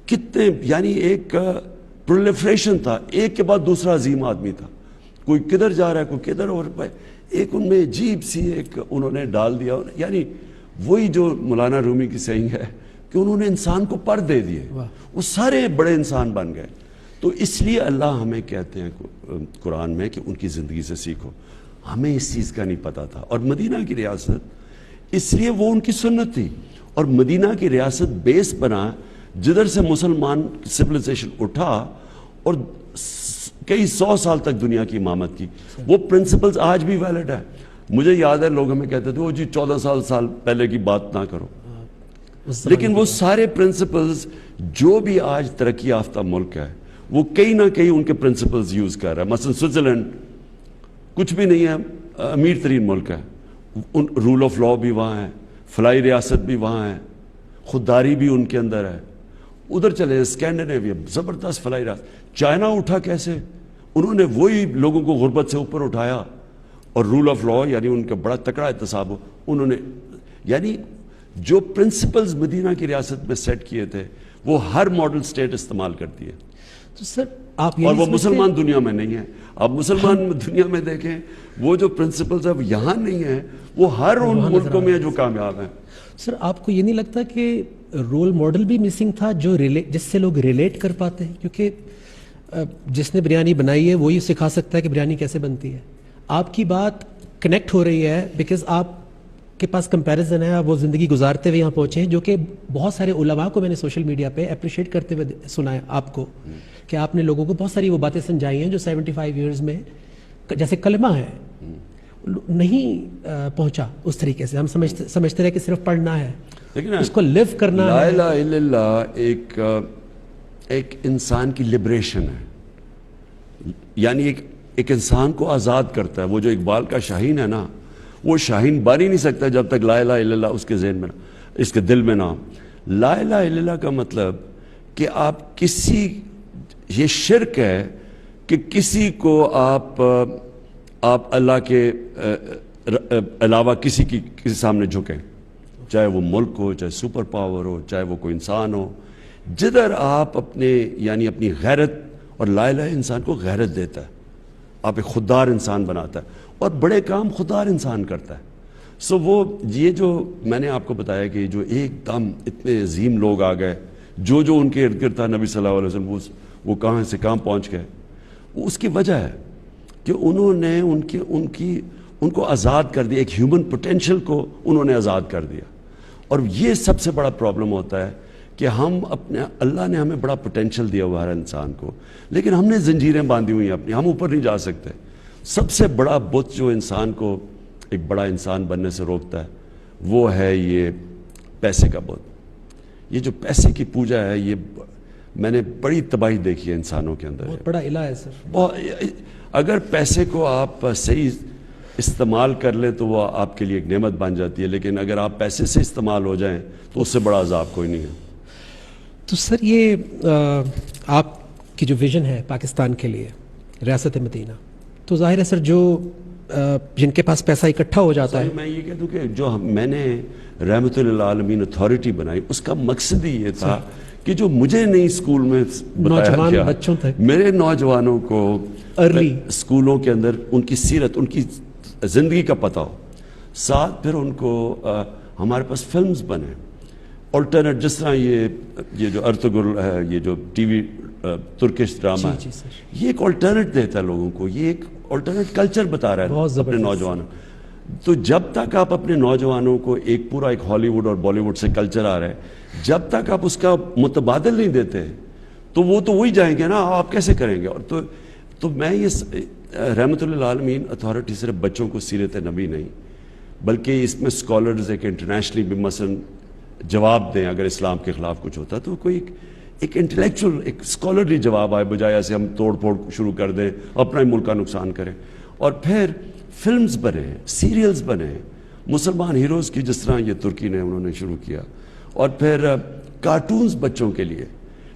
کتنے, یعنی ایک پرولیفریشن تھا, ایک کے بعد دوسرا عظیم آدمی تھا, کوئی کدھر جا رہا ہے کوئی کدھر, اور ایک ان میں عجیب سی ایک انہوں نے ڈال دیا. یعنی وہی جو مولانا رومی کی سینگ ہے کہ انہوں نے انسان کو پر دے دیے, وہ سارے بڑے انسان بن گئے. تو اس لیے اللہ ہمیں کہتے ہیں قرآن میں کہ ان کی زندگی سے سیکھو. ہمیں اس چیز کا نہیں پتا تھا. اور مدینہ کی ریاست اس لیے وہ ان کی سنت تھی, اور مدینہ کی ریاست بیس بنا جدھر سے مسلمان سویلائزیشن اٹھا اور کئی 100 سال تک دنیا کی امامت کی. وہ پرنسپلز آج بھی ویلڈ ہے. مجھے یاد ہے لوگ ہمیں کہتے تھے وہ جی 14 سال پہلے کی بات نہ کرو, لیکن وہ سارے پرنسپلز جو بھی آج ترقی یافتہ ملک ہے وہ کہیں نہ کہیں ان کے پرنسپلز یوز کر رہا ہے. مثلا سوئٹزرلینڈ کچھ بھی نہیں ہے, امیر ترین ملک ہے, رول آف لا بھی وہاں ہے, فلائی ریاست بھی وہاں ہے, خودداری بھی ان کے اندر ہے. ادھر چلے اسکینڈینیویا, زبردست فلائی ریاست. چائنا اٹھا کیسے؟ انہوں نے وہی لوگوں کو غربت سے اوپر اٹھایا, اور رول آف لا یعنی ان کا بڑا تکڑا احتساب ہو. انہوں نے یعنی جو پرنسپلز مدینہ کی ریاست میں سیٹ کیے تھے وہ ہر ماڈل سٹیٹ استعمال کرتی ہے. تو سر آپ اور وہ مسلمان دنیا میں نہیں ہے. آپ مسلمان دنیا میں دیکھیں وہ جو پرنسپلز اب یہاں نہیں ہیں وہ ہر ان ملکوں میں جو کامیاب ہیں. سر آپ کو یہ نہیں لگتا کہ رول ماڈل بھی مسنگ تھا جس سے لوگ ریلیٹ کر پاتے ہیں؟ کیونکہ جس نے بریانی بنائی ہے وہی سکھا سکتا ہے کہ بریانی کیسے بنتی ہے. آپ کی بات کنیکٹ ہو رہی ہے بیکاز آپ کے پاس کمپیریزن ہے, آپ وہ زندگی گزارتے ہوئے یہاں پہنچے ہیں, جو کہ بہت سارے علماء کو میں نے سوشل میڈیا پہ اپریشیٹ کرتے ہوئے سنا ہے آپ کو, کہ آپ نے لوگوں کو بہت ساری وہ باتیں سمجھائی ہیں جو 75 ایئرز میں جیسے کلمہ ہے نہیں پہنچا اس طریقے سے. ہم سمجھتے رہے کہ صرف پڑھنا ہے, اس کو لیو کرنا ہے. لا الہ الا اللہ ایک انسان کی لبریشن ہے, یعنی ایک انسان کو آزاد کرتا ہے. وہ جو اقبال کا شاہین ہے نا, وہ شاہین بار ہی نہیں سکتا جب تک لا الہ الا اللہ اس کے ذہن میں اس کے دل میں نہ. لا الہ الا اللہ کا مطلب کہ آپ یہ شرک ہے کہ کسی کو آپ اللہ کے علاوہ کسی سامنے جھکیں, چاہے وہ ملک ہو, چاہے سپر پاور ہو, چاہے وہ کوئی انسان ہو. جدھر آپ اپنی غیرت, اور لا الہ انسان کو غیرت دیتا ہے, آپ ایک خوددار انسان بناتا ہے, اور بڑے کام خوددار انسان کرتا ہے. وہ یہ جو میں نے آپ کو بتایا کہ جو ایک دم اتنے عظیم لوگ آ گئے, جو ان کے ارد گرد تھا نبی صلی اللہ علیہ وسلم, وہ کہاں سے کہاں پہنچ گئے. اس کی وجہ ہے کہ انہوں نے ان کو آزاد کر دیا, ایک ہیومن پوٹینشل کو انہوں نے آزاد کر دیا. اور یہ سب سے بڑا پرابلم ہوتا ہے کہ اللہ نے ہمیں بڑا پوٹینشل دیا ہوا ہر انسان کو, لیکن ہم نے زنجیریں باندھی ہوئی ہیں اپنی, ہم اوپر نہیں جا سکتے. سب سے بڑا بت جو انسان کو ایک بڑا انسان بننے سے روکتا ہے وہ ہے یہ پیسے کا بت. یہ جو پیسے کی پوجا ہے, یہ میں نے بڑی تباہی دیکھی ہے انسانوں کے اندر. بہت بڑا الہ ہے سر. اگر پیسے کو آپ صحیح استعمال کر لیں تو وہ آپ کے لیے ایک نعمت بن جاتی ہے, لیکن اگر آپ پیسے سے استعمال ہو جائیں تو اس سے بڑا عذاب کوئی نہیں ہے. تو سر یہ آپ کی جو ویژن ہے پاکستان کے لیے, ریاست مدینہ, تو ظاہر ہے سر جو جن کے پاس پیسہ اکٹھا ہو جاتا ہے, میں یہ کہہ دوں کہ جو میں نے رحمت للعالمین اتھارٹی بنائی, اس کا مقصد ہی یہ تھا کہ جو مجھے نہیں اسکول میں بتایا گیا, بچوں تک میرے نوجوانوں کو اسکولوں کے اندر ان کی سیرت, ان کی زندگی کا پتہ ہو. ساتھ پھر ان کو ہمارے پاس فلمز بنے الٹرنیٹ, جس طرح یہ جو ارطغرل ہے, یہ جو ٹی وی ترکش ڈرامہ ہے, یہ ایک الٹرنیٹ دیتا ہے لوگوں کو, یہ ایک الٹرنیٹ کلچر بتا رہا ہے اپنے نوجوانوں. تو جب تک آپ اپنے نوجوانوں کو ایک پورا ایک ہالی ووڈ اور بالی ووڈ سے کلچر آ رہا ہے، جب تک آپ اس کا متبادل نہیں دیتے تو وہ تو وہی جائیں گے نا، آپ کیسے کریں گے؟ اور تو میں یہ رحمۃ اللہ عالمین اتھارٹی صرف بچوں کو سیرت نبی نہیں بلکہ اس میں اسکالرز ایک انٹرنیشنلی بھی مثلا جواب دیں اگر اسلام کے خلاف کچھ ہوتا تو کوئی ایک انٹلیکچوئل ایک اسکالرلی جواب آئے، بجائے ایسے ہم توڑ پھوڑ شروع کر دیں، اپنا ہی ملک کا نقصان کریں۔ اور پھر فلمز بنے، سیریلز بنے مسلمان ہیروز کی، جس طرح یہ ترکی نے انہوں نے شروع کیا، اور پھر کارٹونز بچوں کے لیے،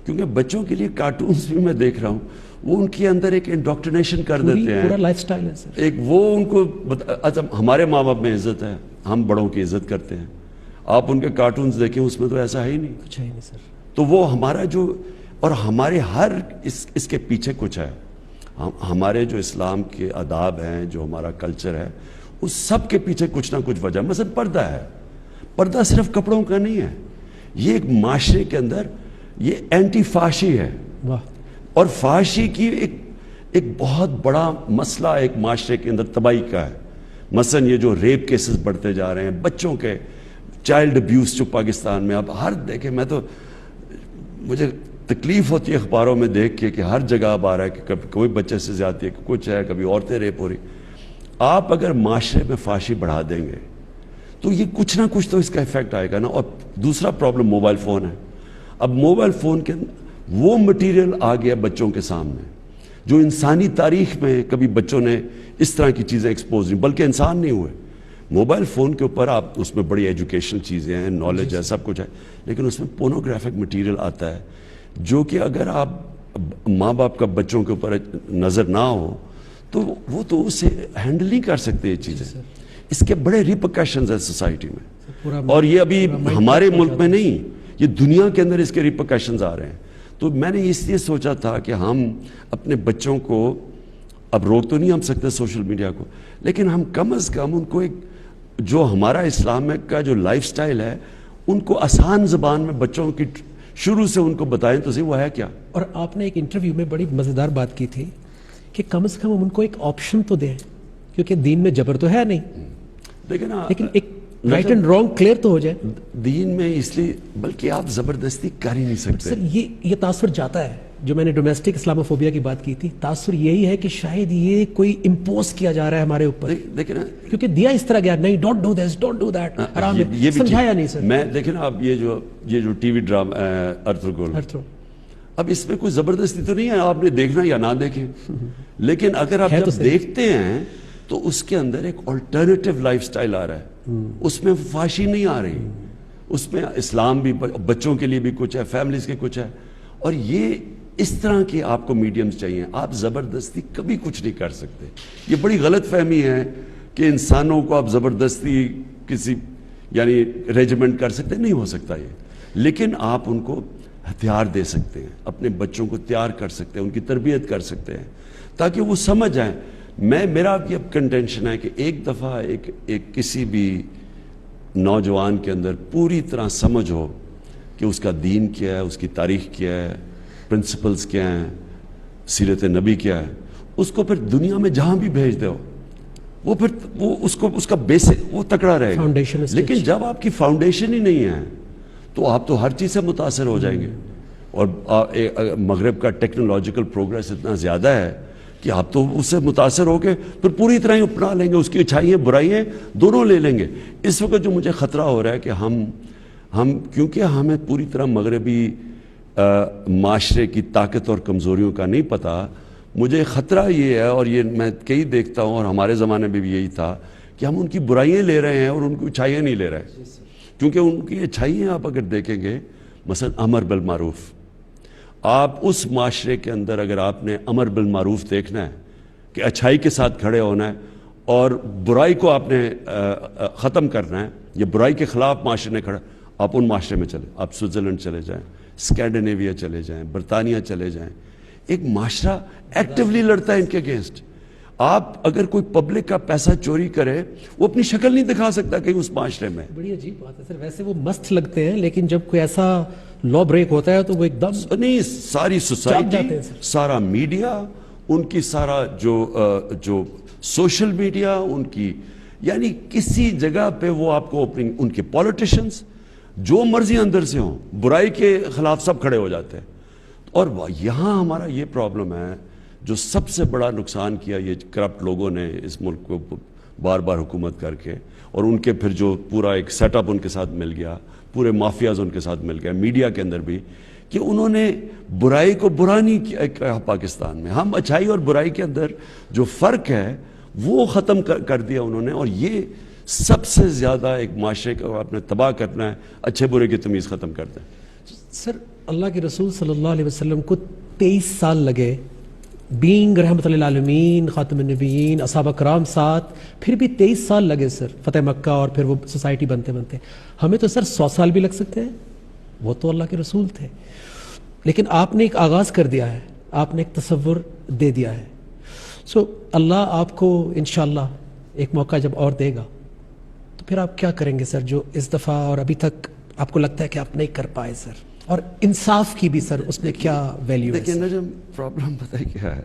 کیونکہ بچوں کے لیے کارٹونز بھی میں دیکھ رہا ہوں وہ ان کے اندر ایک انڈوکٹرینیشن کر دیتے ہیں، پورا لائف سٹائل ہے سر۔ ایک وہ ان کو اچھا ہمارے ماں باپ میں عزت ہے، ہم بڑوں کی عزت کرتے ہیں، آپ ان کے کارٹونز دیکھیں اس میں تو ایسا ہے ہی نہیں، کچھ ہے ہی نہیں سر۔ تو وہ ہمارا جو، اور ہمارے ہر اس کے پیچھے کچھ ہے، ہمارے جو اسلام کے آداب ہیں، جو ہمارا کلچر ہے، اس سب کے پیچھے کچھ نہ کچھ وجہ، مثلا پردہ ہے، پردہ صرف کپڑوں کا نہیں ہے، یہ ایک معاشرے کے اندر یہ اینٹی فاشی ہے، واہ، اور فحاشی کی ایک بہت بڑا مسئلہ ایک معاشرے کے اندر تباہی کا ہے۔ مثلا یہ جو ریپ کیسز بڑھتے جا رہے ہیں، بچوں کے چائلڈ ابیوز جو پاکستان میں اب ہر دیکھیں، میں تو مجھے تکلیف ہوتی ہے اخباروں میں دیکھ کے کہ ہر جگہ اب آ رہا ہے کہ کبھی کوئی بچے سے زیادتی ہے، کچھ ہے، کبھی عورتیں ریپ ہو رہی۔ آپ اگر معاشرے میں فحاشی بڑھا دیں گے تو یہ کچھ نہ کچھ تو اس کا ایفیکٹ آئے گا نا۔ اور دوسرا پرابلم موبائل فون ہے۔ اب موبائل فون کے وہ مٹیریل آ گیا بچوں کے سامنے جو انسانی تاریخ میں کبھی بچوں نے اس طرح کی چیزیں ایکسپوز نہیں، بلکہ انسان نہیں ہوئے۔ موبائل فون کے اوپر آپ اس میں بڑی ایجوکیشنل چیزیں ہیں، نالج ہے، سب کچھ ہے، لیکن اس میں پورنوگرافک مٹیریل آتا ہے جو کہ اگر آپ ماں باپ کا بچوں کے اوپر نظر نہ ہو تو وہ تو اسے ہینڈل نہیں کر سکتے یہ چیزیں۔ اس کے بڑے ریپرکشنز ہیں سوسائٹی میں، اور یہ ابھی ہمارے ملک میں نہیں، یہ دنیا کے اندر اس کے ریپرکشنز آ رہے ہیں۔ تو میں نے اس لیے سوچا تھا کہ ہم اپنے بچوں کو، اب روک تو نہیں ہم سکتے سوشل میڈیا کو، لیکن ہم کم از کم ان کو ایک جو ہمارا اسلام کا جو لائف سٹائل ہے ان کو آسان زبان میں بچوں کی شروع سے ان کو بتائیں تو صحیح وہ ہے کیا۔ اور آپ نے ایک انٹرویو میں بڑی مزیدار بات کی تھی کہ کم از کم ہم ان کو ایک آپشن تو دیں، کیونکہ دین میں جبر تو ہے نہیں، لیکن ایک رائٹ اینڈ رانگ کلیئر تو ہو جائے دین میں، اس لیے بلکہ آپ زبردستی کر ہی نہیں سکتے۔ سر یہ تاثر جاتا ہے، جو میں نے ڈومیسٹک اسلاموفوبیا کی بات کی تھی، تاثر یہی ہے کہ شاید یہ کوئی امپوز کیا جا رہا ہے ہمارے اوپر، دیکھیں نا، کیونکہ دیا اس طرح گیا، نہیں don't do this, don't do that, حرام ہے، یہ بھی سمجھایا نہیں سر۔ میں دیکھیں نا، اب یہ جو ٹی وی ڈرامہ ارطغرل، اب اس میں کوئی زبردستی تو نہیں ہے، آپ نے دیکھنا یا نہ دیکھیں، لیکن اگر آپ جب دیکھتے ہیں تو اس کے اندر ایک آلٹرنیٹیو لائف سٹائل آ رہا ہے، اس میں فحاشی نہیں آ رہی، اس میں اسلام بھی، بچوں کے لیے بھی کچھ ہے، فیملیز کے کچھ ہے، اور یہ اس طرح کے آپ کو میڈیمز چاہیے، آپ زبردستی کبھی کچھ نہیں کر سکتے۔ یہ بڑی غلط فہمی ہے کہ انسانوں کو آپ زبردستی کسی یعنی ریجیمنٹ کر سکتے، نہیں ہو سکتا یہ، لیکن آپ ان کو ہتھیار دے سکتے ہیں، اپنے بچوں کو تیار کر سکتے ہیں، ان کی تربیت کر سکتے ہیں تاکہ وہ سمجھ آئیں۔ میرا یہ کنٹینشن ہے کہ ایک دفعہ ایک کسی بھی نوجوان کے اندر پوری طرح سمجھ ہو کہ اس کا دین کیا ہے، اس کی تاریخ کیا ہے، پرنسپلز کیا ہیں، سیرت نبی کیا ہے، اس کو پھر دنیا میں جہاں بھی بھیج دو، وہ پھر اس کا بیسک وہ تکڑا رہے گا۔ لیکن جب آپ کی فاؤنڈیشن ہی نہیں ہے تو آپ تو ہر چیز سے متاثر ہو جائیں گے، اور مغرب کا ٹیکنالوجیکل پروگریس اتنا زیادہ ہے کہ آپ تو اس سے متاثر ہو کے پھر پوری طرح ہی اپنا لیں گے، اس کی اچھائیاں برائیاں دونوں لے لیں گے۔ اس وقت جو مجھے خطرہ ہو رہا ہے کہ ہم کیونکہ ہمیں پوری طرح مغربی معاشرے کی طاقت اور کمزوریوں کا نہیں پتہ، مجھے خطرہ یہ ہے، اور یہ میں کئی دیکھتا ہوں اور ہمارے زمانے میں بھی یہی تھا کہ ہم ان کی برائیاں لے رہے ہیں اور ان کی اچھائیاں نہیں لے رہے، کیونکہ ان کی اچھائیاں آپ اگر دیکھیں گے، مثلا امر بالمعروف، آپ اس معاشرے کے اندر اگر آپ نے امر بالمعروف دیکھنا ہے کہ اچھائی کے ساتھ کھڑے ہونا ہے اور برائی کو آپ نے ختم کرنا ہے، یا برائی کے خلاف معاشرے نے کھڑا، آپ ان معاشرے میں چلیں، آپ سوئٹزرلینڈ چلے جائیں، اسکینڈینیویا چلے جائیں، برطانیہ چلے جائیں، ایک معاشرہ ایکٹیولی لڑتا ہے ان کے اگینسٹ۔ آپ اگر کوئی پبلک کا پیسہ چوری کرے، وہ اپنی شکل نہیں دکھا سکتا کہیں اس معاشرے میں۔ بڑی عجیب بات ہے سر، ویسے وہ مست لگتے ہیں لیکن جب کوئی ایسا لا بریک ہوتا ہے تو وہ ایک دم نہیں، ساری سوسائٹی، سارا میڈیا، ان کی سارا جو سوشل میڈیا، ان کی یعنی کسی جگہ پہ وہ آپ کو اوپننگ، ان کے پولیٹیشنز جو مرضی اندر سے ہوں، برائی کے خلاف سب کھڑے ہو جاتے ہیں. اور یہاں ہمارا یہ پرابلم ہے، جو سب سے بڑا نقصان کیا یہ کرپٹ لوگوں نے اس ملک کو بار بار حکومت کر کے، اور ان کے پھر جو پورا ایک سیٹ اپ ان کے ساتھ مل گیا، پورے مافیاز ان کے ساتھ مل گیا، میڈیا کے اندر بھی، کہ انہوں نے برائی کو برا نہیں کیا. پاکستان میں ہم اچھائی اور برائی کے اندر جو فرق ہے وہ ختم کر دیا انہوں نے. اور یہ سب سے زیادہ ایک معاشرے کو آپ نے تباہ کرنا ہے، اچھے برے کی تمیز ختم کر دیں. سر اللہ کے رسول صلی اللہ علیہ وسلم کو 23 سال لگے، بینگ رحمت للعالمین، خاتم النبیین، اصحاب کرام ساتھ، پھر بھی 23 سال لگے سر فتح مکہ اور پھر وہ سوسائٹی بنتے بنتے. ہمیں تو سر 100 سال بھی لگ سکتے ہیں، وہ تو اللہ کے رسول تھے. لیکن آپ نے ایک آغاز کر دیا ہے، آپ نے ایک تصور دے دیا ہے. سو اللہ آپ کو انشاءاللہ ایک موقع جب اور دے گا تو پھر آپ کیا کریں گے سر، جو اس دفعہ اور ابھی تک آپ کو لگتا ہے کہ آپ نہیں کر پائے سر؟ اور انصاف کی بھی سر اس میں کیا ویلیو ہے؟ دیکھیں نجم، پرابلم پتہ ہے کیا ہے،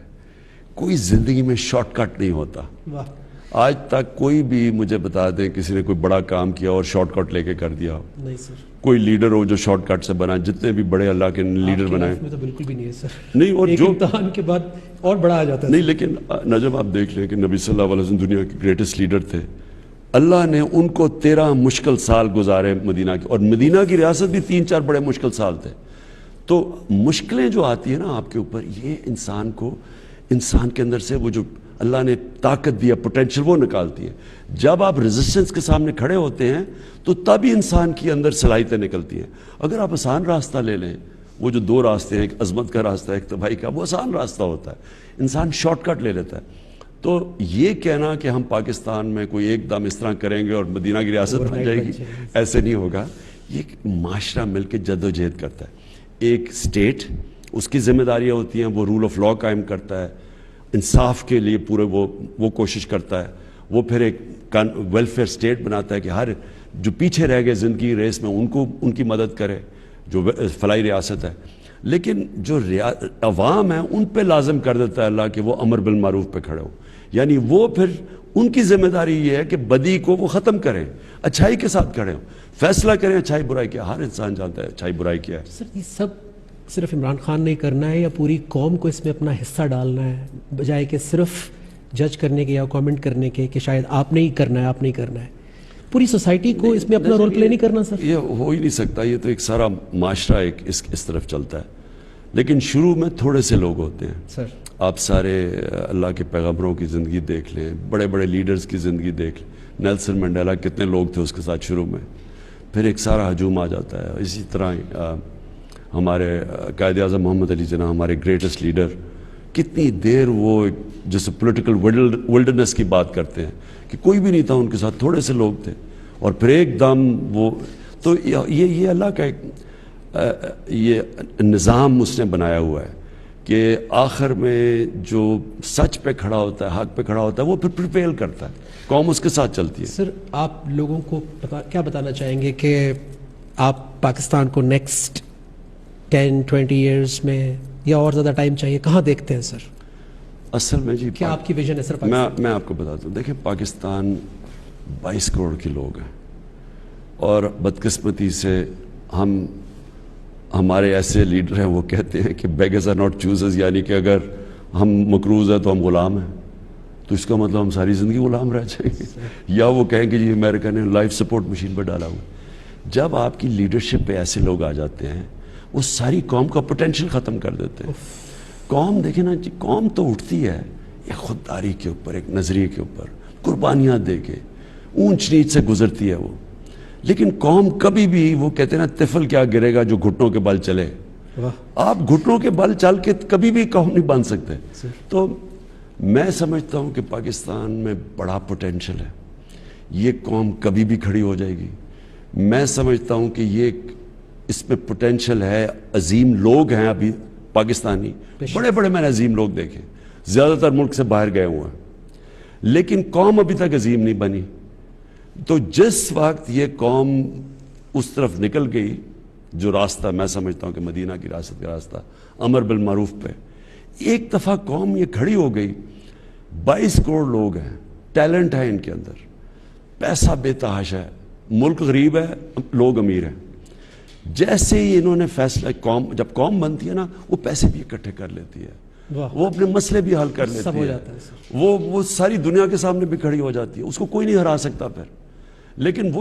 کوئی زندگی میں شارٹ کٹ نہیں ہوتا. واہ، آج تک کوئی بھی مجھے بتا دیں کسی نے کوئی بڑا کام کیا اور شارٹ کٹ لے کے کر دیا ہو؟ نہیں سر. کوئی لیڈر ہو جو شارٹ کٹ سے بنا، جتنے بھی بڑے اللہ کے لیڈر بنائے میں تو بالکل بھی نہیں ہے سر. نہیں. اور ایک جو امتحان کے بعد اور بڑا آ جاتا ہے. نہیں، لیکن نجم آپ دیکھ لیں کہ نبی صلی اللہ علیہ وسلم دنیا کے گریٹسٹ لیڈر تھے. اللہ نے ان کو 13 مشکل سال گزارے مدینہ کے، اور مدینہ کی ریاست بھی 3-4 بڑے مشکل سال تھے. تو مشکلیں جو آتی ہیں نا آپ کے اوپر، یہ انسان کے اندر سے وہ جو اللہ نے طاقت دیا، پوٹینشل، وہ نکالتی ہے. جب آپ ریزسٹنس کے سامنے کھڑے ہوتے ہیں تو تب ہی انسان کی اندر صلاحیتیں نکلتی ہیں. اگر آپ آسان راستہ لے لیں، وہ جو 2 راستے ہیں، ایک عظمت کا راستہ ہے، ایک تباہی کا، وہ آسان راستہ ہوتا ہے، انسان شارٹ کٹ لے لیتا ہے. تو یہ کہنا کہ ہم پاکستان میں کوئی ایک دم اس طرح کریں گے اور مدینہ کی ریاست بن جائے گی، ایسے نہیں ہوگا. یہ معاشرہ مل کے جد و جہد کرتا ہے. ایک اسٹیٹ، اس کی ذمہ داریاں ہوتی ہیں، وہ رول آف لا قائم کرتا ہے، انصاف کے لیے پورے وہ کوشش کرتا ہے. وہ پھر ایک ویلفیئر اسٹیٹ بناتا ہے کہ ہر جو پیچھے رہ گئے زندگی ریس میں ان کی مدد کرے، جو فلاحی ریاست ہے. لیکن جو عوام ہیں ان پہ لازم کر دیتا ہے اللہ کہ وہ امر بالمعروف پہ کھڑے ہوں. یعنی وہ پھر ان کی ذمہ داری یہ ہے کہ بدی کو وہ ختم کریں، اچھائی کے ساتھ کھڑے ہوں، فیصلہ کریں اچھائی برائی کیا. ہر انسان جانتا ہے اچھائی برائی کیا ہے. سر یہ سب صرف عمران خان نے کرنا ہے یا پوری قوم کو اس میں اپنا حصہ ڈالنا ہے، بجائے کہ صرف جج کرنے کے یا کامنٹ کرنے کے کہ شاید آپ نے ہی کرنا ہے، آپ نہیں کرنا ہے؟ پوری سوسائٹی کو اس میں اپنا رول پلے نہیں کرنا سر؟ یہ ہو ہی نہیں سکتا. یہ تو ایک سارا معاشرہ ایک اس طرف چلتا ہے. لیکن شروع میں تھوڑے سے لوگ ہوتے ہیں سر. آپ سارے اللہ کے پیغمبروں کی زندگی دیکھ لیں، بڑے بڑے لیڈرز کی زندگی دیکھ لیں. نیلسن منڈیلا، کتنے لوگ تھے اس کے ساتھ شروع میں، پھر ایک سارا ہجوم آ جاتا ہے. اسی طرح ہمارے قائد اعظم محمد علی جناح، ہمارے گریٹسٹ لیڈر، کتنی دیر وہ جیسے پولیٹیکل ولڈرنس کی بات کرتے ہیں کہ کوئی بھی نہیں تھا ان کے ساتھ، تھوڑے سے لوگ تھے، اور پھر ایک دم وہ. تو یہ اللہ کا ایک یہ نظام اس نے بنایا ہوا ہے کہ آخر میں جو سچ پہ کھڑا ہوتا ہے، حق پہ کھڑا ہوتا ہے، وہ پھر پریویل کرتا ہے، قوم اس کے ساتھ چلتی ہے. سر آپ لوگوں کو کیا بتانا چاہیں گے کہ آپ پاکستان کو نیکسٹ 10-20 ایئرز میں یا اور زیادہ ٹائم چاہیے، کہاں دیکھتے ہیں سر؟ اصل میں جی کیا آپ کی ویژن ہے سر؟ میں آپ کو بتاتا ہوں. دیکھیں پاکستان 22 کروڑ کے لوگ ہیں، اور بدقسمتی سے ہمارے ایسے لیڈر ہیں وہ کہتے ہیں کہ بیگرز آر ناٹ چوزرز، یعنی کہ اگر ہم مقروض ہیں تو ہم غلام ہیں. تو اس کا مطلب ہم ساری زندگی غلام رہ جائیں گے. یا وہ کہیں کہ جی امریکہ نے لائف سپورٹ مشین پر ڈالا ہوا. جب آپ کی لیڈرشپ پہ ایسے لوگ آ جاتے ہیں، وہ ساری قوم کا پوٹینشیل ختم کر دیتے ہیں. قوم دیکھیں نا جی، قوم تو اٹھتی ہے ایک خودداری کے اوپر، ایک نظریے کے اوپر، قربانیاں دے کے اونچ نیچ سے گزرتی ہے وہ. لیکن قوم کبھی بھی، وہ کہتے ہیں نا طفل کیا گرے گا جو گھٹنوں کے بل چلے. آپ گھٹنوں کے بل چل کے کبھی بھی قوم نہیں بن سکتے. تو میں سمجھتا ہوں کہ پاکستان میں بڑا پوٹینشل ہے، یہ قوم کبھی بھی کھڑی ہو جائے گی. میں سمجھتا ہوں کہ یہ اس میں پوٹینشل ہے. عظیم لوگ ہیں ابھی پاکستانی، بڑے بڑے میں نے عظیم لوگ دیکھے، زیادہ تر ملک سے باہر گئے ہوئے ہیں، لیکن قوم ابھی تک عظیم نہیں بنی. تو جس وقت یہ قوم اس طرف نکل گئی، جو راستہ میں سمجھتا ہوں کہ مدینہ کی ریاست کا راستہ، امر بالمعروف پہ، ایک دفعہ قوم یہ کھڑی ہو گئی. 22 کروڑ لوگ ہیں، ٹیلنٹ ہے ان کے اندر، پیسہ بے تحاشا ہے، ملک غریب ہے، لوگ امیر ہیں. جیسے ہی انہوں نے فیصلہ جب قوم بنتی ہے نا، وہ پیسے بھی اکٹھے کر لیتی ہے، وہ اپنے مسئلے بھی حل کر لیتی ہے، وہ ساری دنیا کے سامنے بھی کھڑی ہو جاتی ہے، اس کو کوئی نہیں ہرا سکتا پھر. لیکن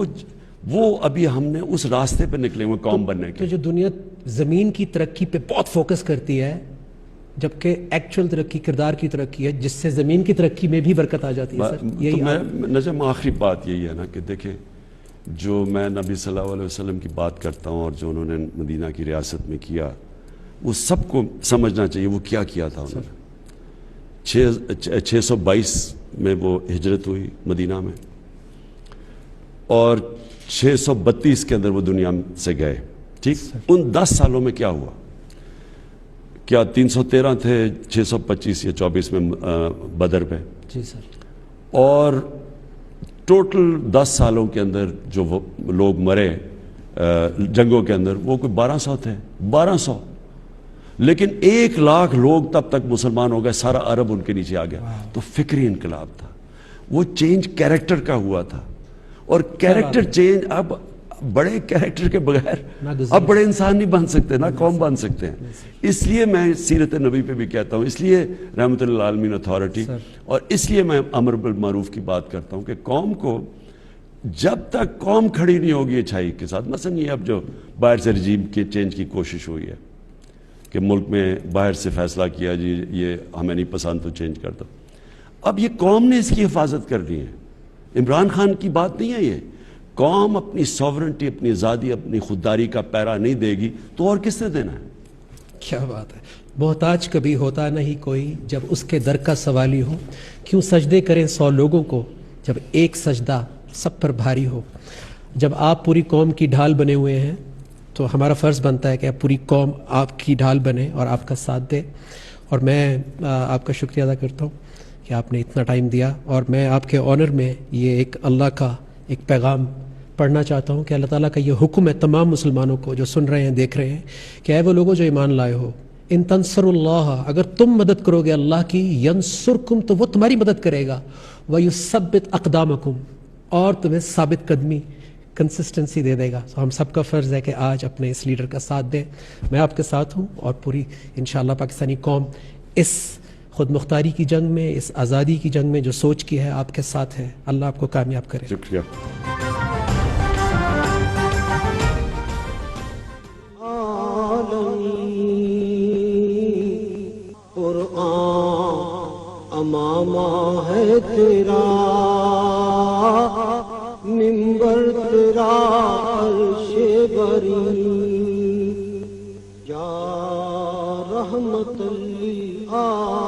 وہ ابھی ہم نے اس راستے پہ نکلے ہوئے قوم بننے کے. تو جو دنیا زمین کی ترقی پہ بہت فوکس کرتی ہے، جبکہ ایکچوئل ترقی کردار کی ترقی ہے، جس سے زمین کی ترقی میں بھی برکت آ جاتی ہے. تو نجم آخری بات یہی ہے نا کہ دیکھیں، جو میں نبی صلی اللہ علیہ وسلم کی بات کرتا ہوں اور جو انہوں نے مدینہ کی ریاست میں کیا، وہ سب کو سمجھنا چاہیے وہ کیا تھا. انہوں نے 622 میں وہ ہجرت ہوئی مدینہ میں، اور 632 کے اندر وہ دنیا سے گئے. ٹھیک، ان 10 سالوں میں کیا ہوا؟ کیا 313 تھے 625 یا 24 میں بدر پہ؟ جی سر. اور ٹوٹل 10 سالوں کے اندر جو وہ لوگ مرے جنگوں کے اندر، وہ کوئی 1200 تھے، 1200. لیکن 1 لاکھ لوگ تب تک مسلمان ہو گئے، سارا عرب ان کے نیچے آ گیا. تو فکری انقلاب تھا، وہ چینج کیریکٹر کا ہوا تھا. اور کیریکٹر چینج، اب بڑے کیریکٹر کے بغیر اب بڑے انسان نہیں بن سکتے، نہ قوم بن سکتے ہیں. اس لیے میں سیرت نبی پہ بھی کہتا ہوں، اس لیے رحمۃ اللہ عالمین اتھارٹی، اور اس لیے میں امر بالمعروف کی بات کرتا ہوں کہ قوم کو جب تک قوم کھڑی نہیں ہوگی اچھائی کے ساتھ، مثلا یہ اب جو باہر سے رجیم کے چینج کی کوشش ہوئی ہے کہ ملک میں باہر سے فیصلہ کیا جی یہ ہمیں نہیں پسند تو چینج کر دو، اب یہ قوم نے اس کی حفاظت کرنی ہے. عمران خان کی بات نہیں ہے یہ. قوم اپنی سوورنٹی، اپنی آزادی، اپنی خودداری کا پیرا نہیں دے گی تو اور کس نے دینا ہے؟ کیا بات ہے. محتاج کبھی ہوتا نہیں کوئی جب اس کے در کا سوالی ہو، کیوں سجدے کریں 100 لوگوں کو جب ایک سجدہ سب پر بھاری ہو. جب آپ پوری قوم کی ڈھال بنے ہوئے ہیں تو ہمارا فرض بنتا ہے کہ پوری قوم آپ کی ڈھال بنے اور آپ کا ساتھ دے. اور میں آپ کا شکریہ ادا کرتا ہوں کہ آپ نے اتنا ٹائم دیا، اور میں آپ کے آنر میں یہ ایک اللہ کا ایک پیغام پڑھنا چاہتا ہوں کہ اللہ تعالیٰ کا یہ حکم ہے تمام مسلمانوں کو جو سن رہے ہیں، دیکھ رہے ہیں، کہ اے وہ لوگوں جو ایمان لائے ہو، ان تنصروا اللہ، اگر تم مدد کرو گے اللہ کی، ینصرکم، تو وہ تمہاری مدد کرے گا، ویثبت اقدامکم، اور تمہیں ثابت قدمی، کنسسٹنسی دے دے گا. تو ہم سب کا فرض ہے کہ آج اپنے اس لیڈر کا ساتھ دیں. میں آپ کے ساتھ ہوں، اور پوری انشاءاللہ پاکستانی قوم اس خود مختاری کی جنگ میں، اس آزادی کی جنگ میں جو سوچ کی ہے، آپ کے ساتھ ہے. اللہ آپ کو کامیاب کرے. شکریہ. قرآن امامہ ہے تیرا، منبر تیرا عرش بری، یا رحمت للعالمین.